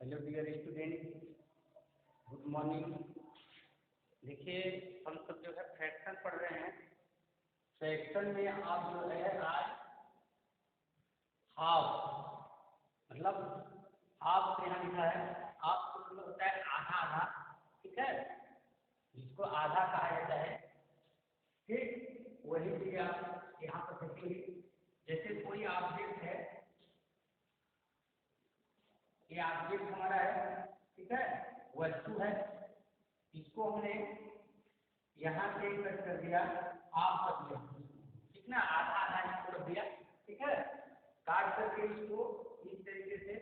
Hello dear student, good morning. देखिए, हम सब जो है फ्रैक्शन पढ़ रहे हैं। फ्रैक्शन में आप जो है आज हाफ, मतलब हाफ से यहाँ लिखा है। हाफ तो मतलब होता है आधा आधा, ठीक है, जिसको आधा कहा जाता है। ठीक, वही चीज आप यहाँ पर देखेंगे। जैसे कोई ऑब्जेक्ट है, ये ऑब्जेक्ट हमारा है, ठीक है, वस्तु है। इसको हमने यहाँ से कट कर दिया, हाफ कर दिया, ठीक ना, आधा आधा इसको कर दिया, ठीक है। काट करके इसको इस तरीके से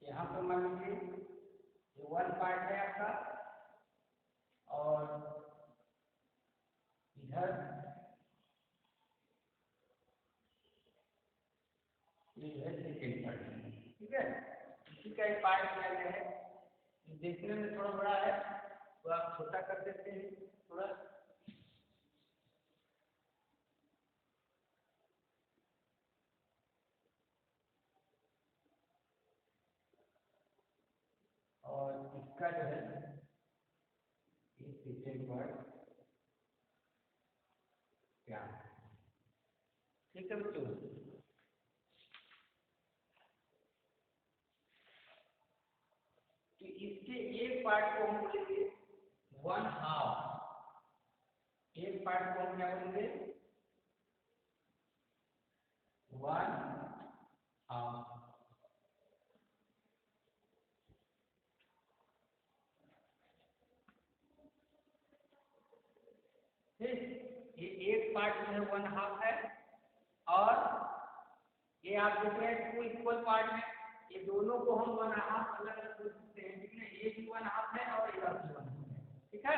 यहाँ पर मान लीजिए ये वन पार्ट है आपका, और इधर ये है सेकेंड पार्ट, ठीक है। इसी का एक पार्ट किया गया है। देखने में थोड़ा बड़ा है तो आप छोटा कर देते हैं थोड़ा। और इसका जो है ये सेकेंड पार्ट क्या, ठीक है बच्चों। तो इसके एक पार्ट को हम बोलेंगे वन हाफ। एक पार्ट को हम क्या बोलेंगे, वन हाफ। ठीक, ये एक पार्ट जो है वन हाफ है, और ये आप देख रहे हैं टू इक्वल पार्ट है। ये दोनों को हम वन हाफ अलग अलग बोल सकते हैं, ठीक है। ये भी वन हाफ है और ये भी वन हाफ है, ठीक है।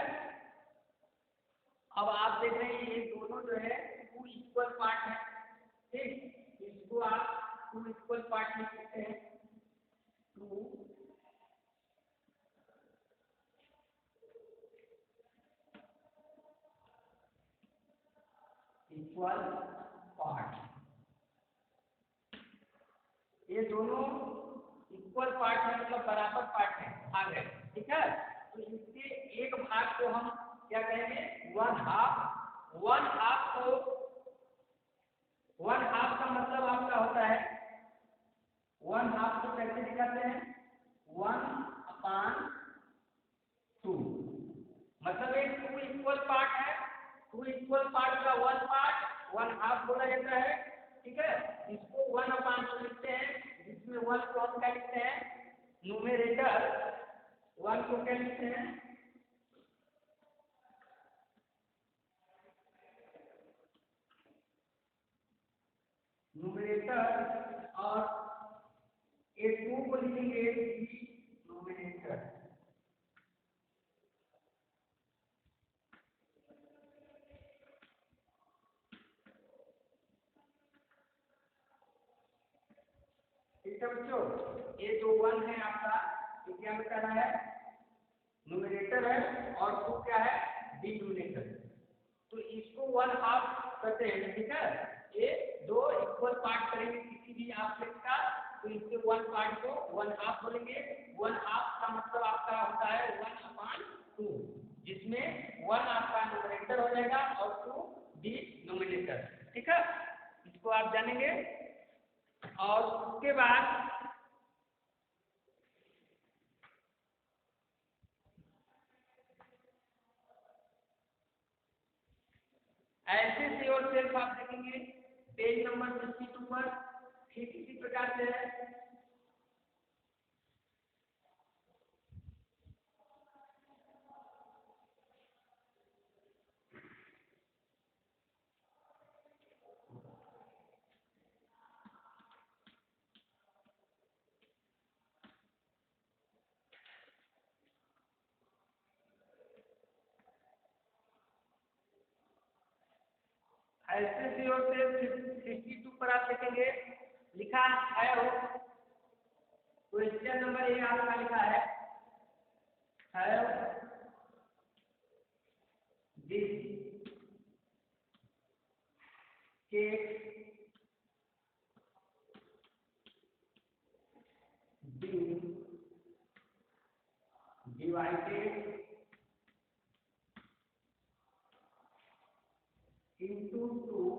अब आप देख रहे हैं ये दोनों जो है टू इक्वल पार्ट है, ठीक। इसको आप टू इक्वल पार्ट लिख सकते हैं, टू इक्वल पार्ट। ये दोनों इक्वल पार्ट है, मतलब बराबर पार्ट है, भाग है, ठीक है। तो इसके एक भाग को हम क्या कहेंगे, वन हाफ। वन हाफ को, वन हाफ का मतलब आपका होता है, वन हाफ को कैसे दिखाते हैं, वन अपान टू। मतलब एक टू इक्वल पार्ट है, टू इक्वल पार्ट का वन पार्ट वन हाफ बोला जाता है, ठीक है। इसको वन अपान टू लिखते हैं, जिसमें वन को हम क्या लिखते हैं, न्यूमेरेटर। वन को क्या लिखते हैं, न्यूमेरेटर, और ए टू को लिखेंगे डिनोमिनेटर। ठीक है बच्चों, ये जो वन है आपका, ये क्या बता रहा है, न्यूमेरेटर है, और टू क्या है, डिनोमिनेटर। तो इसको वन हाफ करते हैं, ठीक है। ये दो इक्वल पार्ट करेंगे किसी भी ऑब्जेक्ट का, तो इसके वन पार्ट को वन हाफ बोलेंगे। वन हाफ का मतलब आपका होता है वन अपान टू, जिसमें वन आपका न्यूमेरेटर हो जाएगा और टू डिनोमिनेटर, ठीक है। इसको आप जानेंगे। और उसके बाद ऐसे से और सिर्फ आप देखेंगे पेज नंबर 62 पर, ठीक इसी प्रकार से है। ऐसे से और सिर्फ 62 पर आप देखेंगे लिखा है, वो क्वेश्चन नंबर ये आपका लिखा है this, cake being divided into two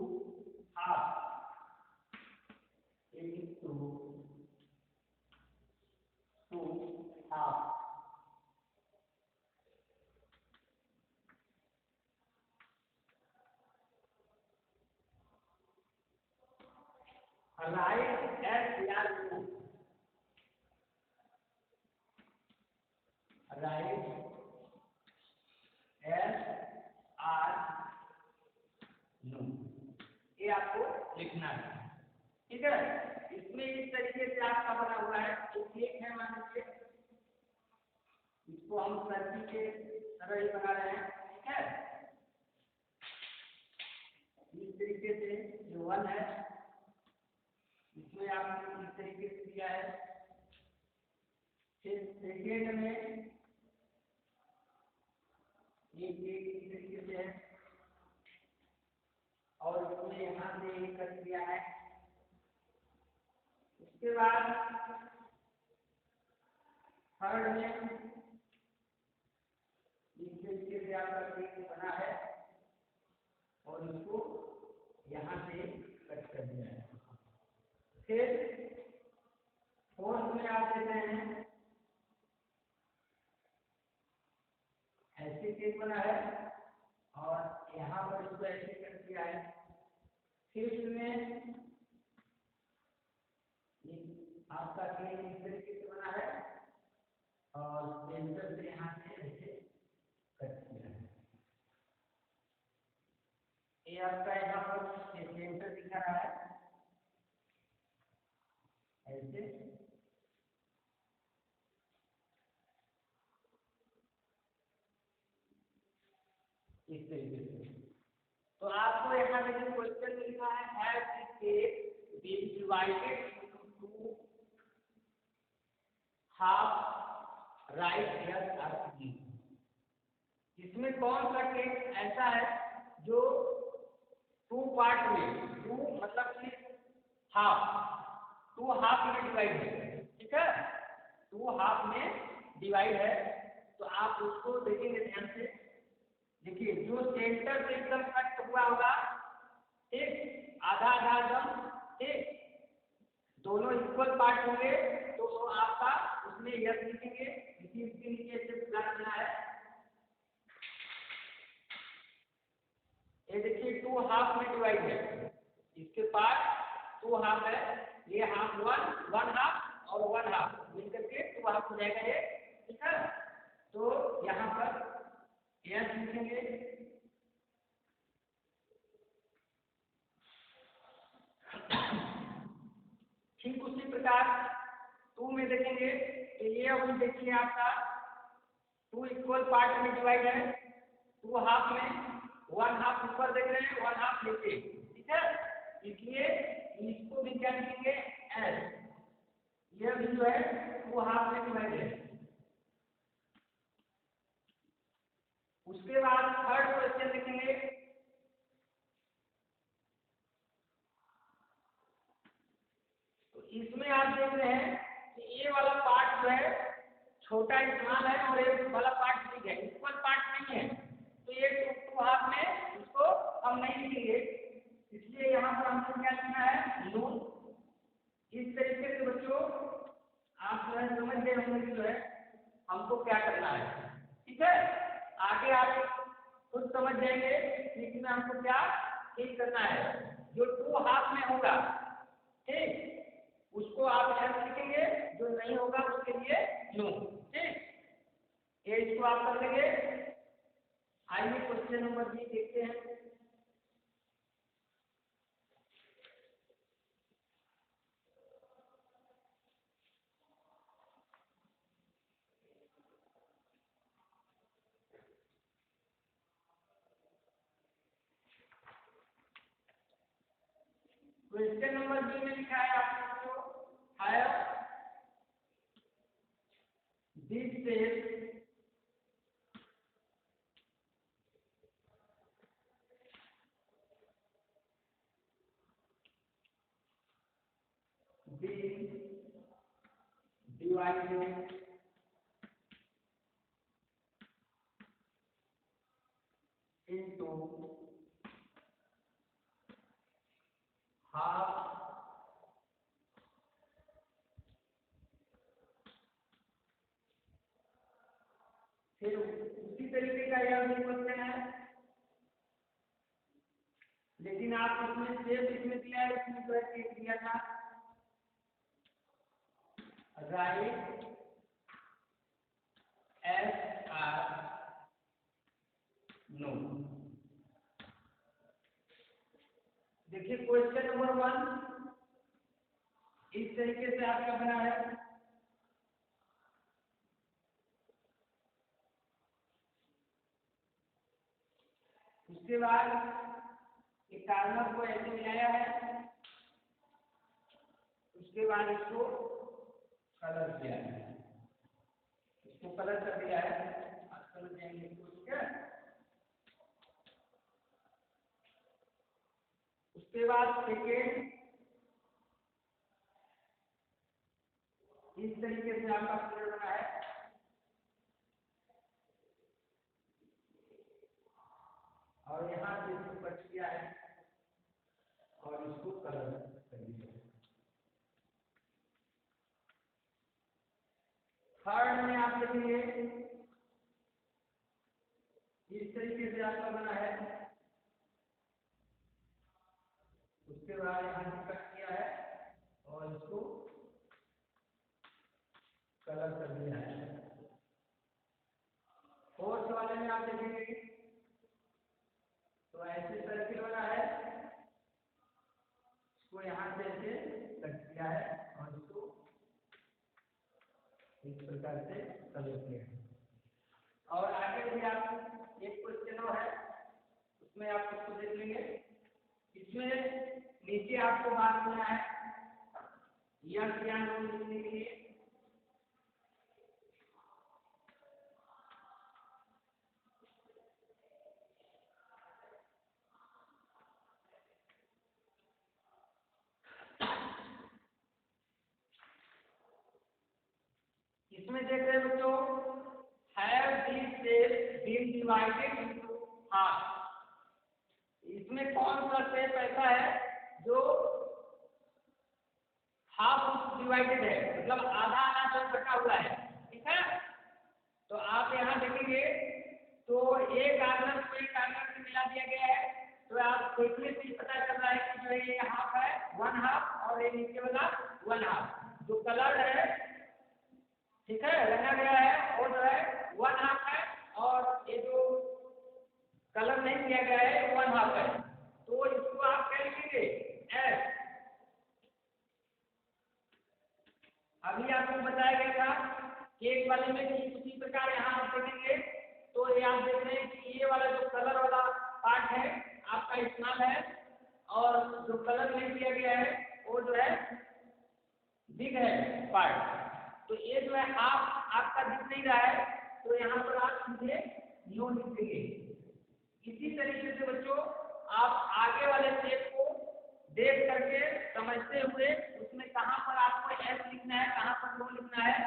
halves. Write as you write as are no, ये आपको लिखना है। ठीक है, इसमें इस तरीके से आपका बना हुआ है। तो एक है, मान लीजिए इसको हम सर्किल के तरह ही बना रहे हैं। ठीक है, इस तरीके से जो वन है इसमें आपने इस तरीके से दिया है। फिर सेकेंड में ये इस तरीके से है और इसमें यहाँ से एक कर दिया है। उसके बाद थर्ड में इस तरीके से आपका केक बना है और इसको यहाँ से कट कर दिया है। फिर फोर्थ में आप देते हैं, ऐसे केक बना है और यहाँ पर इसको ऐसे कर दिया है। फिफ्थ में आपका केक इस तरीके से बना है और सेंटर से यहाँ से ऐसे कट दिया है। ये आपका यहाँ पर सेंटर दिखा रहा है ऐसे। इस तरीके से तो आपको यहाँ पे जो क्वेश्चन लिखा है have this cake been divided into two half, right yes और नो। इसमें कौन सा केक ऐसा है जो टू पार्ट में, टू मतलब कि हाफ, टू हाफ में डिवाइड है। ठीक है, टू हाफ में डिवाइड है। तो आप उसको देखेंगे ध्यान से। देखिए, जो सेंटर से एकदम कट हुआ होगा, ठीक, आधा आधा एकदम, ठीक, दोनों इक्वल पार्ट होंगे तो आपका उसमें यस लिखेंगे। इसके नीचे से पूरा करना है। ये देखिए टू हाफ में डिवाइड है, इसके पार्ट टू हाफ है। ये हाफ वन हाफ और वन हाफ मिलकर के टू हाफ हो जाएगा ये। ठीक है, तो यहाँ पर यस लिखेंगे। ठीक उसी प्रकार टू में देखेंगे तो ये अभी देखिए आपका टू इक्वल पार्ट में डिवाइड है। टू हाफ में वन हाफ ऊपर देख रहे हैं, वन हाफ नीचे। ठीक है, इसलिए इसको भी क्या लिखेंगे एस। ये भी जो है टू हाफ में डिवाइड है। उसके बाद थर्ड क्वेश्चन लिखेंगे। तो इसमें आप देख रहे हैं कि ये वाला पार्ट जो है छोटा स्मॉल है और ये वाला पार्ट बिग है, इक्वल पार्ट नहीं है। तो ये टू हाफ में इसको हम नहीं लिखेंगे, इसलिए यहाँ पर हमको क्या लिखना है नो। इस तरीके से बच्चों आप जो है समझ गए होंगे कि जो है हमको क्या करना है। ठीक है, आगे आप खुद समझ जाएंगे कि इसमें हमको क्या ठीक करना है। जो टू हाफ में होगा, ठीक, उसको आप एस लिखेंगे, जो नहीं होगा उसके लिए नो। ठीक, ये इसको आप कर लेंगे। आइए क्वेश्चन नंबर बी देखते हैं। क्वेश्चन नंबर बी में लिखा है आपको have this cell being divided into half फिर उसी तरीके का यह भी क्वेश्चन है, लेकिन आप इसमें सेम इसमें दिया है, इसमें जो है दिया था राइट एस आर नो। देखिए क्वेश्चन नंबर 1 इस तरीके से आपका बना है। उसके बाद एक कार्बन को ऐसे मिलाया है, उसके बाद इसको कलर किया है, इसको कलर कर दिया है, आप समझ जाएंगे इसको, ठीक है। उसके बाद सेकेंड इस तरीके से आपका कलर बना है, और यहाँ से इसको कट किया है और इसको कलर कर दिया है। थर्ड में आप देखेंगे इस तरीके से आपका बना है, उसके बाद यहाँ से कट किया है और इसको कलर कर दिया है। फोर्थ वाले में आप देखेंगे तो ऐसे सर्किल बना है, इसको यहाँ से ऐसे कट किया है और इसको इस प्रकार से कलर किया है। और आगे भी आप एक क्वेश्चन और है, उसमें आप इसको देख लेंगे। इसमें नीचे आपको बात करना है यस या नो लिखने के लिए। इसमें देख रहे हैं बच्चों, have this shape been divided into half. इसमें कौन सा शेप ऐसा है जो हाफ डिवाइडेड है, मतलब आधा आधा जो कटा हुआ है, ठीक है। तो आप यहाँ देखेंगे तो एक आर्गन को एक आर्गन से मिला दिया गया है, तो आप देखने से पता चल रहा है कि जो ये हाफ है 1 हाफ और ये नीचे वाला 1 हाफ। जो कलर है, ठीक है, रंगा गया है और जो है 1 हाफ है, और ये जो कलर नहीं किया गया है 1 हाफ है। तो इसको आप क्या लिखेंगे, एस। अभी आपको बताया गया था केक वाले में कि उसी प्रकार यहाँ आप देखेंगे तो ये आप देख रहे हैं कि ये वाला जो कलर वाला पार्ट है आपका इस्तेमाल है, और जो कलर नहीं किया गया है वो जो है बिग है पार्ट। तो ये जो है हाफ आपका दिख नहीं रहा है, तो यहाँ पर आप सीधे नो लिखेंगे। इसी तरीके से बच्चों आप आगे वाले शेप को देख करके समझते हुए उसमें कहाँ पर आपको एस लिखना है, कहाँ पर नो लिखना है,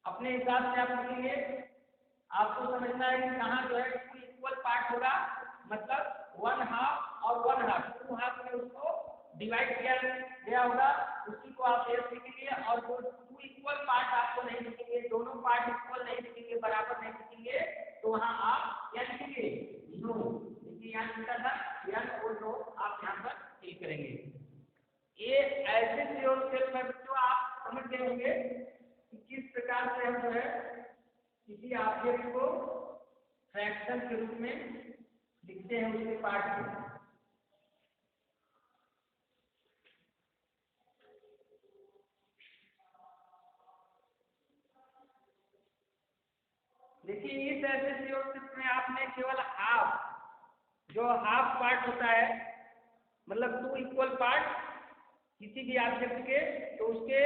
अपने हिसाब से आप लिखेंगे। आपको समझना है कि कहाँ जो है इक्वल पार्ट होगा, मतलब 1 हाफ और 1 हाफ 2 हाफ में उसको डिवाइड किया गया होगा, उसी को आप एस लिखेंगे। और जो 2 इक्वल पार्ट आपको नहीं लिखेंगे, दोनों पार्ट इक्वल नहीं लिखेंगे, बराबर नहीं लिखेंगे, तो वहाँ आप क्या लिखेंगे, नो। देखिए यहाँ लिखा था यन और नो, आप यहाँ पर क्लिक करेंगे। ये ऐसे श्योर सेल में जो आप समझ गए होंगे कि किस प्रकार से हम जो है किसी ऑब्जेक्ट को फ्रैक्शन के रूप में लिखते हैं उसके पार्ट को। देखिए इस ऐसे सियोसिस में आपने केवल हाफ, जो हाफ पार्ट होता है, मतलब 2 इक्वल पार्ट किसी भी ऑब्जेक्ट के, तो उसके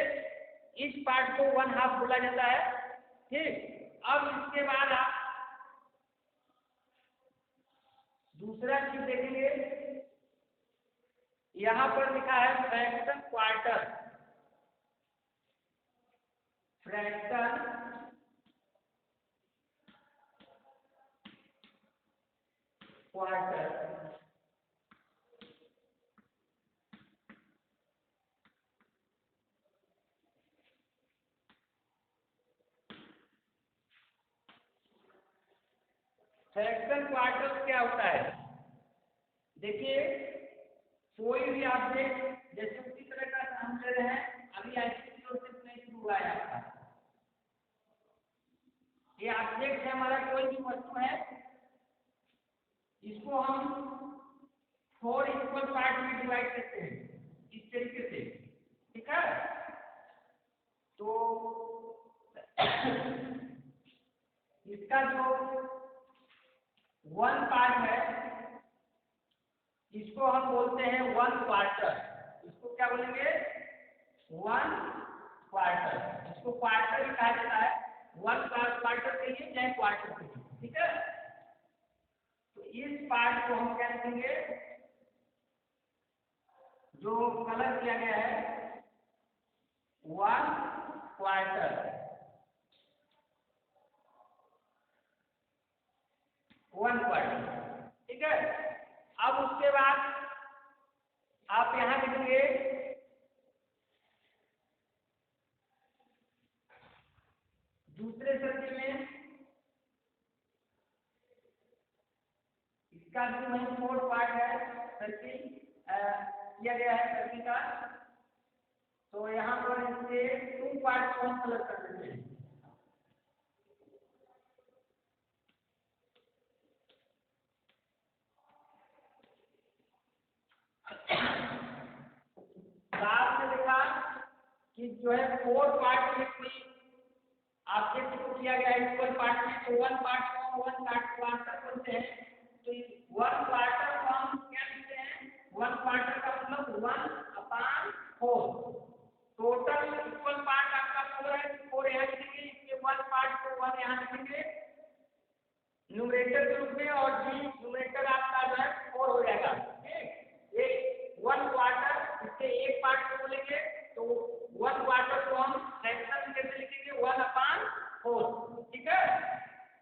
इस पार्ट को 1 हाफ बोला जाता है, ठीक। अब इसके बाद आप दूसरा चीज देखेंगे, यहाँ पर लिखा है fraction quarter, fraction quarter. Fraction quarter क्या होता है? देखिए, कोई भी ऑब्जेक्ट जैसे उसी तरह का हम ले रहे हैं, अभी आईसीटी प्रोसेस नहीं शुरू हुआ है आपका। ये ऑब्जेक्ट है हमारा, कोई भी वस्तु है, इसको हम 4 इक्वल पार्ट में डिवाइड करते हैं इस तरीके से, ठीक है। तो इसका जो 1 पार्ट है इसको हम बोलते हैं 1 क्वार्टर। इसको क्या बोलेंगे? 1 क्वार्टर। इसको क्वार्टर ही कहा जाता है, 1 क्वार्टर के लिए चाहे क्वार्टर के लिए, ठीक है। तो इस पार्ट को हम क्या लिखेंगे? जो कलर किया गया है 1 क्वार्टर, 1 क्वार्टर, ठीक है। अब उसके बाद आप यहां लिखेंगे दूसरे सर्किल में, इसका भी वही 4 पार्ट है, सर्किल किया गया है सर्किल का। तो यहाँ पर इसके 2 पार्ट को हम कलर कर देते हैं। बाद में देखा कि जो है 4 पार्ट में कोई ऑब्जेक्ट को किया गया है इक्वल पार्ट में, तो 1 पार्ट को 1 पार्ट क्वार्टर बोलते हैं। तो 1 क्वार्टर को हम क्या लिखते हैं? 1 क्वार्टर का मतलब 1/4। टोटल इक्वल पार्ट आपका 4 है, 4 यहाँ लिखेंगे, इसके 1 पार्ट को 1 यहाँ लिखेंगे न्यूमरेटर के रूप में, और न्यूमरेटर आपका जो है 4 हो जाएगा, ठीक। ये 1 क्वार्टर, इसके एक पार्ट को बोलेंगे तो 1 क्वार्टर को हम फ्रैक्शन में कैसे लिखेंगे? 1/4, ठीक है।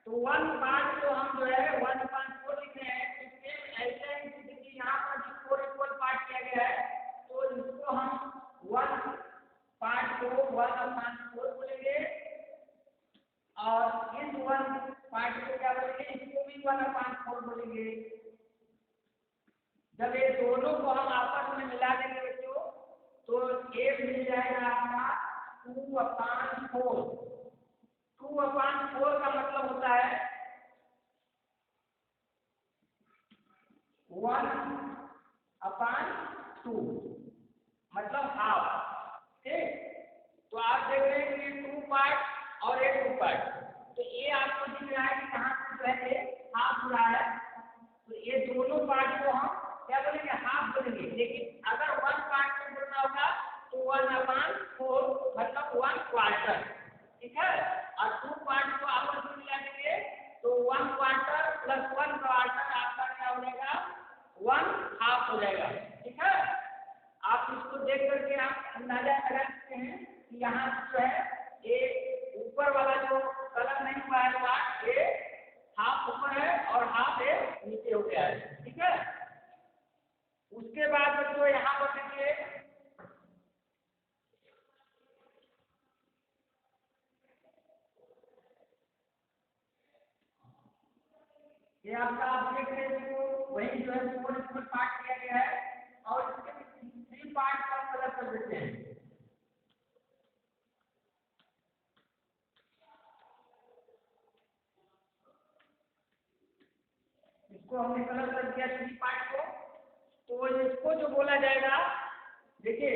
तो 1 पार्ट को हम जो है 1/4 लिख रहे हैं। इसके ऐसे ही देखिए यहाँ पर जो 4 इक्वल पार्ट किया गया है, तो इसको हम 1 पार्ट को 1/4 बोलेंगे, और इस 1 पार्ट को क्या बोलेंगे? इसको भी 1/4 बोलेंगे। जब ये दोनों को हम आपस में मिला देंगे बच्चों, तो ये मिल जाएगा आपका 2/4। 2/4 का मतलब होता है 1/2, मतलब हाफ, ठीक। तो आप देख रहे हैं कि 2 पार्ट और एक 2 पार्ट, तो ये आपको दिख रहा है कि कहाँ से जो है ये हाफ हो रहा है। तो ये दोनों पार्ट को हम क्या बोलेंगे? हाफ बोलेंगे। लेकिन अगर 1 पार्ट को बोलना होगा तो 1/4 मतलब 1 क्वार्टर, ठीक है। और 2 पार्ट को आपस में मिला देंगे तो 1 क्वार्टर प्लस 1 क्वार्टर आपका क्या हो जाएगा? 1/2 हो जाएगा, ठीक है। आप इसको देख करके आप अंदाजा लगा सकते हैं कि यहाँ जो है ये ऊपर वाला जो कलर नहीं हुआ है पार्ट, ये हाफ ऊपर है और हाफ ये नीचे हो गया है, ठीक है। उसके बाद जो यहाँ पर देखिए ये आपका ऑब्जेक्ट है, इसको वही जो है 4 इक्वल पार्ट किया गया है, और इसके 3 पार्ट का कलर कर देते हैं। इसको हमने कलर कर दिया 3 पार्ट को, तो इसको जो बोला जाएगा, देखिए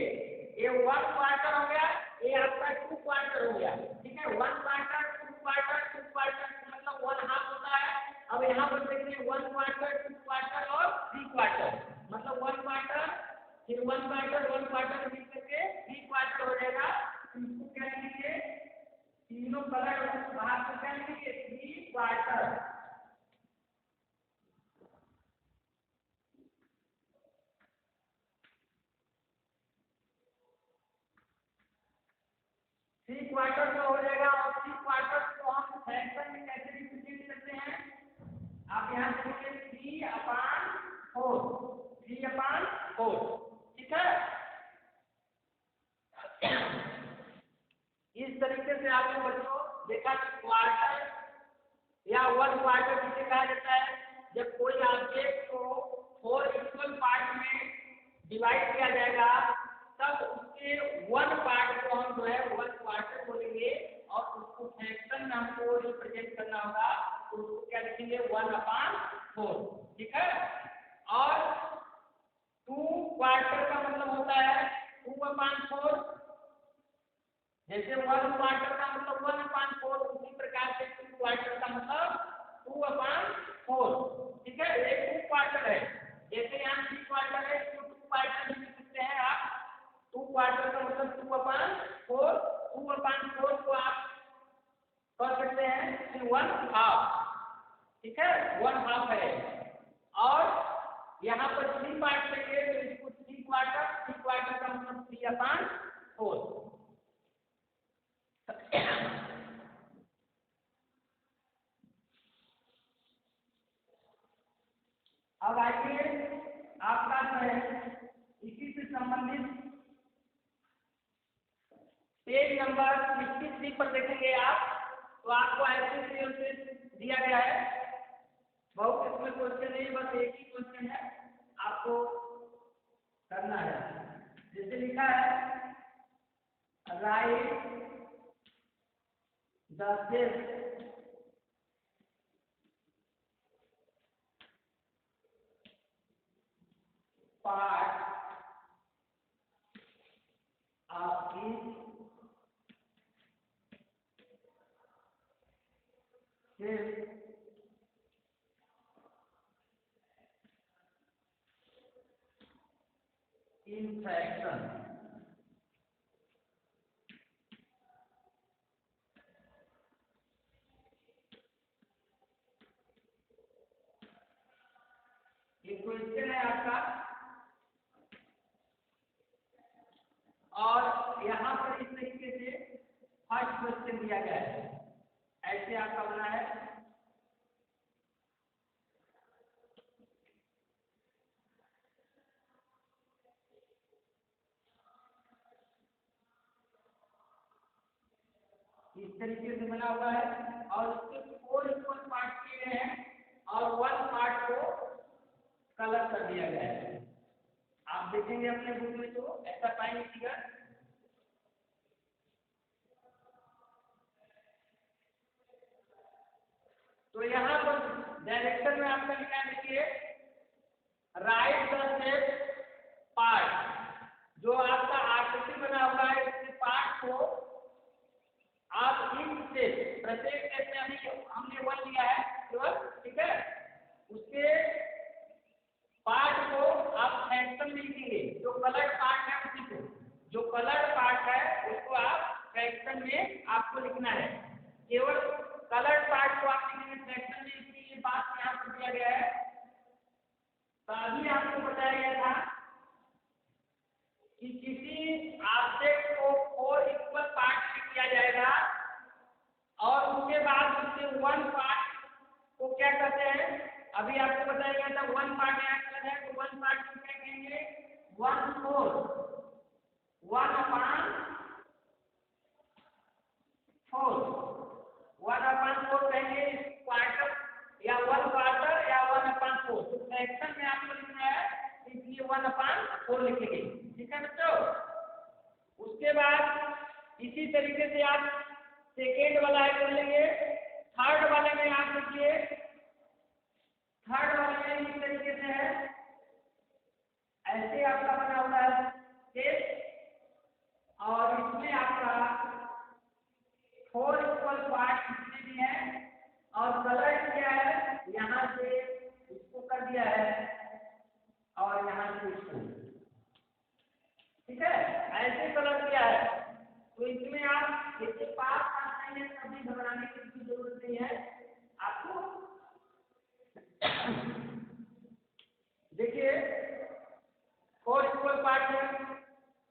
ये 1 क्वार्टर हो गया, ये आपका 2 क्वार्टर हो गया, ठीक है। 1 क्वार्टर 2 क्वार्टर 2 क्वार्टर मतलब 1/2 होता है। अब यहाँ पर देखिए 1 क्वार्टर 2 क्वार्टर और 3 क्वार्टर, मतलब 1 क्वार्टर फिर 1 क्वार्टर 1 क्वार्टर मिल करके 3 क्वार्टर हो जाएगा। इसको क्या लिखेंगे? तीनों कलर बाहर से क्या लिखेंगे? 3 क्वार्टर। 3 क्वार्टर का हो जाएगा। और 3 क्वार्टर को हम फ्रैक्शन में कैसे रिप्रेजेंट करते हैं, आप यहाँ देखिए 3/4, 3/4, ठीक है। इस तरीके से आपने बच्चों देखा क्वार्टर या 1 क्वार्टर जिसे कहा जाता है, जब कोई ऑब्जेक्ट को 4 इक्वल पार्ट में डिवाइड किया जाएगा तब उसके 1 पार्ट को हम जो है 1 क्वार्टर बोलेंगे और उसको फ्रैक्शन में हमको रिप्रेजेंट करना होगा तो उसको क्या लिखेंगे 1/4, ठीक है। और 2 क्वार्टर का मतलब होता है 2/4, जैसे 1 क्वार्टर का मतलब 1/4, उसी प्रकार से 2 क्वार्टर का मतलब 2/4, ठीक है। ये 2 क्वार्टर है, जैसे यहाँ 3 क्वार्टर है तो 2 क्वार्टर लिख सकते हैं आप। 2 क्वार्टर का मतलब 2/4, 2/4 को आप कर सकते हैं 1/2, ठीक है, 1/2 है। और यहाँ पर 3 पार्ट लेंगे तो इसको 3 क्वार्टर, 3 क्वार्टर का मतलब 3/4। अब आइए आपका जो है इसी से संबंधित पेज नंबर 63 पर देखेंगे आप, तो आपको ऐसे दिया गया है। बहुत इसमें क्वेश्चन नहीं, बस एक ही क्वेश्चन है आपको करना है। जैसे लिखा है right the self part of each cell in fraction। ये क्वेश्चन है आपका, और यहाँ पर इस तरीके से फर्स्ट क्वेश्चन दिया गया है, ऐसे आपका बना है। इस तरीके से बना हुआ है और इसके 4 इक्वल पार्ट किए गए हैं और 1 पार्ट को कलर कर दिया गया है। आप देखेंगे अपने बुक में तो ऐसा पाएंगे फिगर। तो यहाँ पर डायरेक्शन में आपका लिखा है, देखिए राइट द सेट पार्ट, जो आपका आकृति बना हुआ है इसके पार्ट को आप ईच से प्रत्येक सेट में हमने 1 लिया है केवल, ठीक है, उसके पार्ट को आप फ्रैक्शन में लिखेंगे। जो कलर पार्ट है उसी को, जो कलर पार्ट है उसको आप फ्रैक्शन में आपको लिखना है। केवल कलर पार्ट को आप लिखेंगे फ्रैक्शन में, इसकी ये बात यहाँ पर दिया गया है। तो अभी आपको बताया गया था कि किसी ऑब्जेक्ट को 4 इक्वल पार्ट में किया जाएगा और उसके बाद उसके 1 पार्ट को क्या कहते हैं, अभी आपको बताया गया था 1 पार्ट यहाँ कर है तो 1 पार्ट को क्या कहेंगे 1/4, 1/4 कहेंगे क्वार्टर या 1 क्वार्टर या 1/4। तो फ्रैक्शन में आपको लिखना है इसलिए 1/4 लिखेंगे, ठीक है बच्चों। उसके बाद इसी तरीके से आप सेकेंड वाला कर लेंगे। थर्ड वाले में आप देखिए, थर्ड वाले में इस तरीके से है, ऐसे आपका बना हुआ है केस, और इसमें आपका 4 इक्वल पार्ट जितने भी हैं और कलर किया है, यहाँ से इसको कर दिया है और यहाँ से इसको, ठीक है, ऐसे कलर किया है। तो इसमें आप जैसे पास नहीं है कभी घबराने की जरूरत नहीं है आपको। देखिए 4 इक्वल पार्ट है,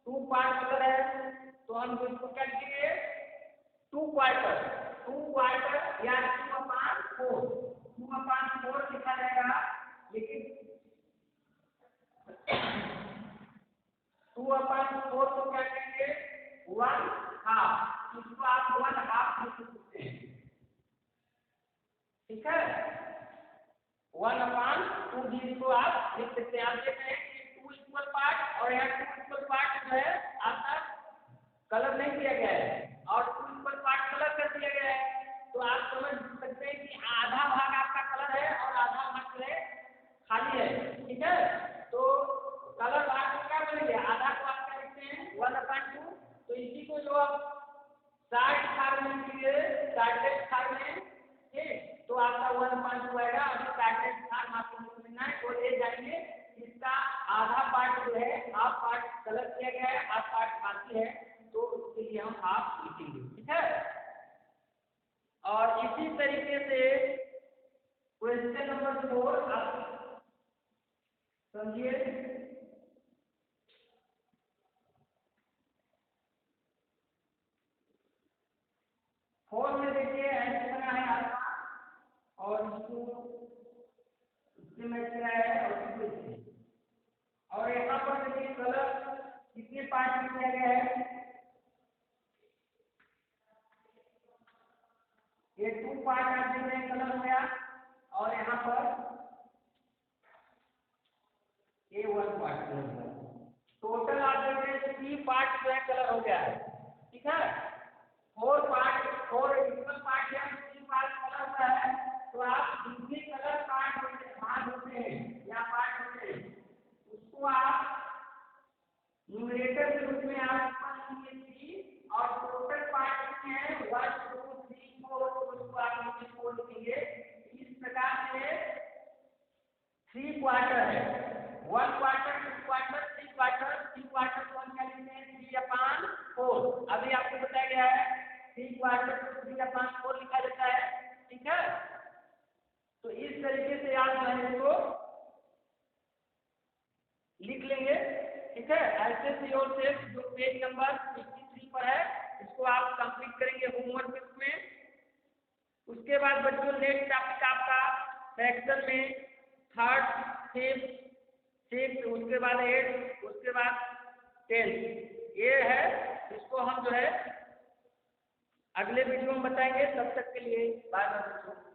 2 पार्ट कलर है, तो हम इसको क्या लिखेंगे टू क्वार्टर या 2/4 लिखा जाएगा, लेकिन 2/4 को क्या कहेंगे, 1/2, इसको आप 1/2 लिख सकते हैं, ठीक है। 1/2 जिसको आप लिख सकते हैं। आप देख रहे हैं कि 2 इक्वल पार्ट और यहाँ 2 इक्वल पार्ट जो है आपका कलर नहीं दिया गया है और 2 इक्वल पार्ट कलर कर दिया गया है, तो आप समझ सकते हैं कि आधा भाग आपका कलर है और आधा भाग जो है खाली है, ठीक है। तो कलर भाग में क्या बनेंगे, आधा को आप क्या लिखते हैं 1/2, तो इसी को जो आप साइड भाग में लिखिए, साइडेड भाग में, ठीक, तो आपका 1/2 आएगा। अभी साइडेड भाग आपको लिखना है, तो ले जाएंगे इसका आधा पार्ट जो है, हाफ पार्ट कलर किया गया है, हाफ पार्ट बाकी है, तो उसके लिए हम हाफ लिखेंगे, ठीक है। और इसी तरीके से क्वेश्चन नंबर 4 आप समझिए। 4 में देखिए ऐसे बना है आपका, और इससे मैच कराया है और इससे, और यहाँ पर देखिए कलर कितने पार्ट में किया गया है, ये 2 पार्ट आप देख रहे हैं कलर हो गया, और यहाँ पर ये 1 पार्ट कलर हो गया। टोटल आप देख रहे हैं 3 पार्ट जो है कलर हो गया है, ठीक है। 4 इक्वल पार्ट या 3 पार्ट कलर हुआ है, तो आप जितने कलर पार्ट होते हैं या पार्ट होते हैं उसको आप न्यूमरेटर के रूप में आप ऊपर लिखिए, और टोटल पार्ट कितने हैं 1 2 3 4, उसको आप नीचे 4 लिखेंगे। इस प्रकार से 3 क्वार्टर है, 1 क्वार्टर, 2 क्वार्टर, 3 क्वार्टर। 3 क्वार्टर को हम क्या लिखते हैं 3/4, अभी आपको बताया गया है 3 क्वार्टर को 3/4 लिखा जाता है, ठीक है। तो इस तरीके से आप जो है इसको लिख लेंगे, ठीक है। ऐसे से और से जो पेज नंबर 53 पर है इसको आप कंप्लीट करेंगे होमवर्क में। उसके बाद बच्चों नेक्स्ट टॉपिक आपका सेक्शन में 3rd, 5th, 6th, उसके बाद 8th, उसके बाद 10th, ये है। इसको हम जो है अगले वीडियो में बताएंगे। तब तक के लिए बाय बाय बच्चों।